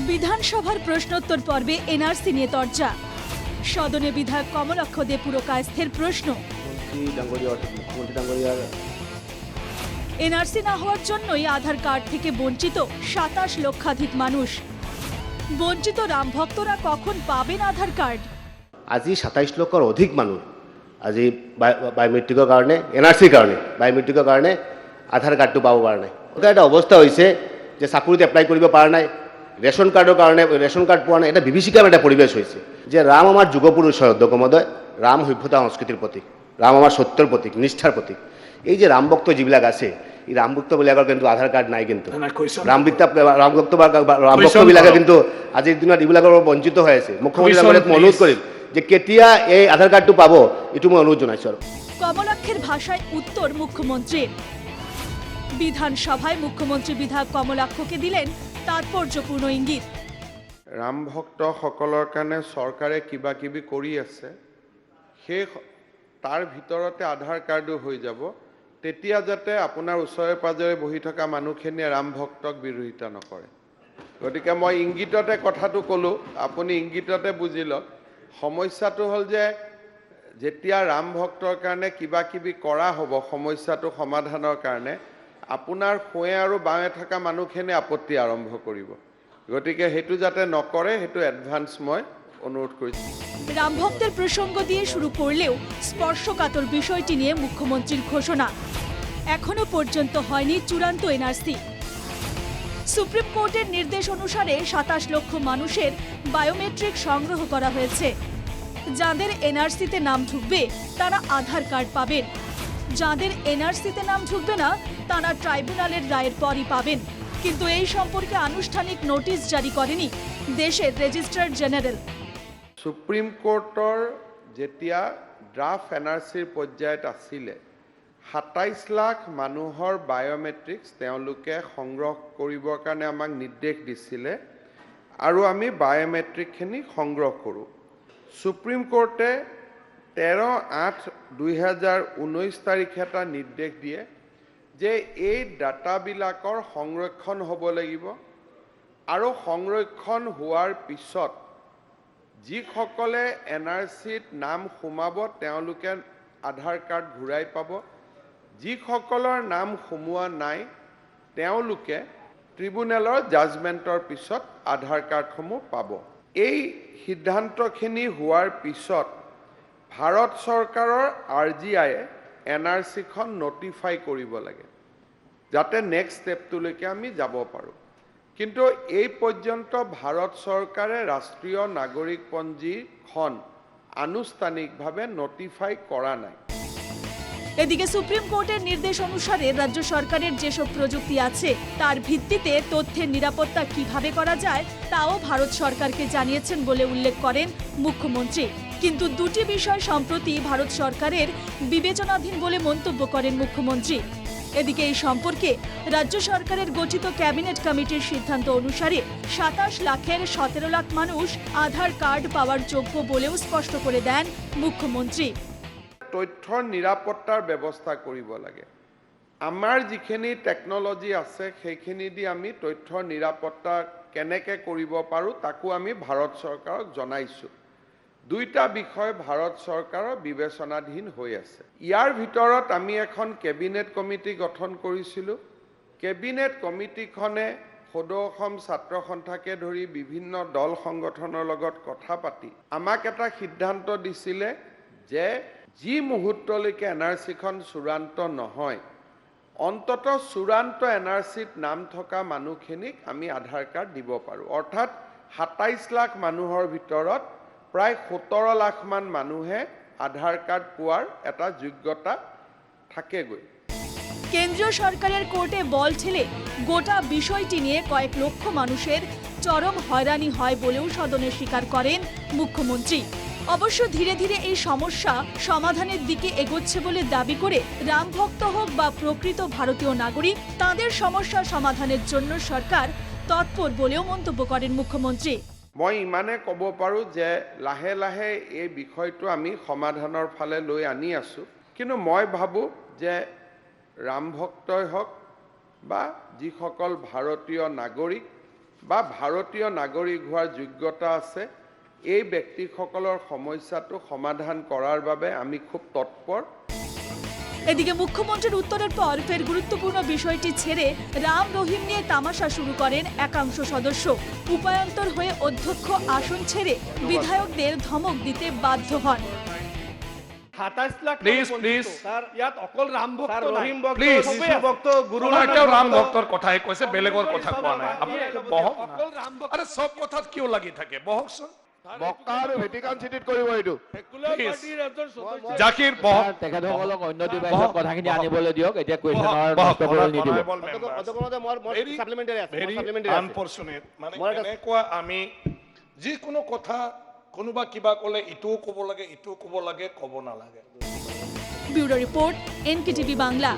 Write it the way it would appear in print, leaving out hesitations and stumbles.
বিধানসভার প্রশ্নোত্তর পর্বে এনআরসি নিয়ে চর্চা। সদনে বিধায়ক কমলাক্ষ দে পুরকায়স্থের প্রশ্ন, এনআরসি না হওয়ার জন্যই আধার কার্ড থেকে বঞ্চিত ২৭ লক্ষাধিক মানুষ। বঞ্চিত রাম ভক্তরা কখন পাবেন আধার কার্ড? আজি ২৭ লক্ষৰ অধিক মানুহ আজি বায়োমেট্ৰিকৰ কাৰণে এনআৰচিৰ কাৰণে বায়োমেট্ৰিকৰ কাৰণে আধাৰ কাৰ্ডটো পাব পৰা নাই। এটা অৱস্থা হৈছে যে চাকৰিত এপ্লাই কৰিব পৰা নাই, ৰেচন কাৰ্ডৰ কাৰণে ৰেচন কাৰ্ড পোৱা নাই। এটা বিভীষিকাৰ এটা পৰিৱেশ হৈছে যে ৰাম আমাৰ যুগপুৰুষ হয় অধ্যক্ষ মহোদয়। ৰাম সভ্যতা সংস্কৃতিৰ প্ৰতীক, ৰাম আমাৰ সত্যৰ প্ৰতীক, নিষ্ঠাৰ প্ৰতীক। এই যে ৰাম ভক্ত যিবিলাক আছে, এই ৰাম ভক্তবিলাকৰ কিন্তু আধাৰ কাৰ্ড নাই। কিন্তু ৰাম ভক্তবিলাকে কিন্তু আজিৰ দিনত এইবিলাকৰ বঞ্চিত হৈ আছে। মুখ্যমন্ত্ৰীক অনুৰোধ কৰিম যে কেতিয়া এই আধাৰ কাৰ্ডটো পাব, এইটো মই অনুৰোধ জনাইছো। আৰু কমলাক্ষের ভাষায় উত্তর মুখ্যমন্ত্রীর। বিধানসভায় মুখ্যমন্ত্রী বিধায়ক কমলাক্ষকে দিলেন তাৎপর্যপূর্ণ ইঙ্গিত। ৰাম ভক্তসকলৰ কাৰণে চৰকাৰে কিবা কিবি কৰি আছে, সেই তাৰ ভিতৰতে আধাৰ কাৰ্ডো হৈ যাব। তেতিয়া যাতে আপোনাৰ ওচৰে পাজৰে বহি থকা মানুহখিনিয়ে ৰাম ভক্তক বিৰোধিতা নকৰে। গতিকে মই ইংগিততে কথাটো ক'লোঁ, আপুনি ইংগিততে বুজি লওক। সমস্যাটো হ'ল যে যেতিয়া ৰাম ভক্তৰ কাৰণে কিবা কিবি কৰা হ'ব সমস্যাটো সমাধানৰ কাৰণে, আপোনাৰ সোঁৱে আৰু বাৱে থকা মানুহখিনিয়ে আপত্তি আৰম্ভ কৰিব। গতিকে সেইটো যাতে নকৰে, সেইটো এডভান্স মই অনুৰোধ কৰিছোঁ। রাম ভক্তের প্রসঙ্গ দিয়ে শুরু করলেও স্পর্শকাতর বিষয়টি নিয়ে মুখ্যমন্ত্রীর ঘোষণা, এখনো পর্যন্ত হয়নি চূড়ান্ত এনআরসি। সুপ্রিম কোর্টের নির্দেশ অনুসারে ২৭ লক্ষ মানুষের বায়োমেট্রিক সংগ্রহ করা হয়েছে। যাদের এনআরসিতে নাম ঢুকবে তারা আধার কার্ড পাবেন, যাদের এনআরসিতে নাম ঢুকবে না তারা ট্রাইব্যুনালের রায়ের পরই পাবেন। কিন্তু এই সম্পর্কে আনুষ্ঠানিক নোটিশ জারি করেনি দেশের রেজিস্ট্রার জেনারেল। সুপ্ৰিম কোৰ্টৰ যেতিয়া ড্ৰাফ্ট এনআৰচিৰ পৰ্যায়ত আছিলে, ২৭ লাখ মানুহৰ বায়োমেট্ৰিক্স তেওঁলোকে সংগ্ৰহ কৰিবৰ কাৰণে আমাক নিৰ্দেশ দিছিলে আৰু আমি বায়োমেট্ৰিকখিনি সংগ্ৰহ কৰোঁ। সুপ্ৰিম কোৰ্টে ১৩/৮/২০১৯ তাৰিখে এটা নিৰ্দেশ দিয়ে যে এই ডাটাবিলাকৰ সংৰক্ষণ হ'ব লাগিব আৰু সংৰক্ষণ হোৱাৰ পিছত যিসকলে এনআৰচিত নাম সোমাব তেওঁলোকে আধাৰ কাৰ্ড ঘূৰাই পাব। যিসকলৰ নাম সোমোৱা নাই তেওঁলোকে ট্ৰিব্যুনেলৰ জাজমেণ্টৰ পিছত আধাৰ কাৰ্ডসমূহ পাব। এই সিদ্ধান্তখিনি হোৱাৰ পিছত ভাৰত চৰকাৰৰ RGIয়ে এনআৰচিখন নটিফাই কৰিব লাগে যাতে নেক্সট ষ্টেপটোলৈকে আমি যাব পাৰোঁ। কিন্তু এই পৰ্যন্ত ভাৰত চৰকাৰে ৰাষ্ট্ৰীয় নাগৰিকপঞ্জীখন আনুষ্ঠানিকভাবে নোটিফাই করা নাই। এদিকে সুপ্রিম কোর্টের নির্দেশ অনুসারে রাজ্য সরকারের যেসব প্রযুক্তি আছে তার ভিত্তিতে তথ্যের নিরাপত্তা কিভাবে করা যায় তাও ভারত সরকারকে জানিয়েছেন বলে উল্লেখ করেন মুখ্যমন্ত্রী। কিন্তু দুটি বিষয় সম্প্রতি ভারত সরকারের বিবেচনাধীন বলে মন্তব্য করেন মুখ্যমন্ত্রী। এদিকে এই সম্পর্কে রাজ্য সরকারের গঠিত ক্যাবিনেট কমিটির সিদ্ধান্ত অনুসারে ২৭ লাখের ১৭ লাখ মানুষ আধার কার্ড পাওয়ার যোগ্য বলেও স্পষ্ট করে দেন মুখ্যমন্ত্রী। তথ্যৰ নিৰাপত্তাৰ ব্যৱস্থা কৰিব লাগে। আমাৰ যিখিনি টেকনলজি আছে সেইখিনি দি আমি তথ্যৰ নিৰাপত্তা কেনেকৈ কৰিব পাৰোঁ তাকো আমি ভাৰত চৰকাৰক জনাইছোঁ। দুইটা বিষয় ভাৰত চৰকাৰৰ বিবেচনাধীন হৈ আছে। ইয়াৰ ভিতৰত আমি এখন কেবিনেট কমিটি গঠন কৰিছিলোঁ। কেবিনেট কমিটিখনে সদৌ অসম ছাত্ৰ সন্থাকে ধৰি বিভিন্ন দল সংগঠনৰ লগত কথা পাতি আমাক এটা সিদ্ধান্ত দিছিলে যে যি মুহূৰ্তলৈকে এনআৰচিখন চূড়ান্ত নহয়, অন্ততঃ চূড়ান্ত এনআৰচিত নাম থকা মানুহখিনিক আমি আধাৰ কাৰ্ড দিব পাৰোঁ। অৰ্থাৎ ২৭ লাখ মানুহৰ ভিতৰত প্ৰায় ১৭ লাখমান মানুহে আধাৰ কাৰ্ড পোৱাৰ এটা যোগ্যতা থাকেগৈ। কেন্দ্রীয় সরকারের কোর্টে বল ঠেলে গোটা বিষয়টি নিয়ে কয়েক লক্ষ মানুষের চরম হয়রানি হয় বলেও সদনে স্বীকার করেন মুখ্যমন্ত্রী। অবশ্য ধীরে ধীরে এই সমস্যা সমাধানের দিকে এগোচ্ছে বলে দাবি করে রাম ভক্ত হোক বা প্রকৃত ভারতীয় নাগরিক তাদের সমস্যা সমাধানের জন্য সরকার তৎপর বলেও মন্তব্য করেন মুখ্যমন্ত্রী। মই ইমানে ক'ব পাৰোঁ যে লাহে লাহে এই বিষয়টো আমি সমাধানৰ ফালে লৈ আনি আছোঁ। কিন্তু মই ভাবোঁ যে ৰাম ভক্তই হওক বা যিসকল ভাৰতীয় নাগৰিক বা ভাৰতীয় নাগৰিক হোৱাৰ যোগ্যতা আছে এই ব্যক্তিসকলৰ সমস্যাটো সমাধান কৰাৰ বাবে আমি খুব তৎপৰ। এদিকে মুখ্যমন্ত্রীর উত্তরের পর ফের গুরুত্বপূর্ণ বিষয়টি ছেড়ে রাম রহিম নিয়ে তামাশা শুরু করেন একাংশ সদস্য। উপায়ন্তর হয়ে অধ্যক্ষ আসন ছেড়ে বিধায়কদের ধমক দিতে বাধ্য হন। 27 লাখ প্লিজ প্লিজ স্যার ইয়াত অকল রাম ভক্ত ৰহিম নাই প্লিজ যিশু ভক্ত গুৰু এটাও ৰাম ভক্তৰ কথাই কৈছে, বেলেগৰ কথা কোৱা নাই। আপুনি বহক না। অকল ৰাম ভক্ত আরে সব কথাত কিয় লাগি থাকে, বহকচোন। মক্কা আৰু ভেটিকান চিটিত কৰিব এইটো। সেকুলাৰ পাৰ্টিৰ এজন সদস্য জাকিৰ বহক। তেখেতসকলক অন্য ডিভাইচত কথাখিনি আনিবলৈ দিয়ক। এতিয়া কুৱেশ্যনৰ বহক, নষ্ট কৰিবলৈ নিদিব। honorable members. অধ্যক্ষমহোদয়, মোৰ Very- supplementary আছে, very মোৰ supplementary আছে। unfortunate, মানে মই এটা- এনেকুৱা আমি যিকোনো কথা কোনোবা কিবা ক'লে ইটোও ক'ব লাগে, ইটোও ক'ব লাগে, ক'ব নালাগে। Bureau report, NKTV Bangla.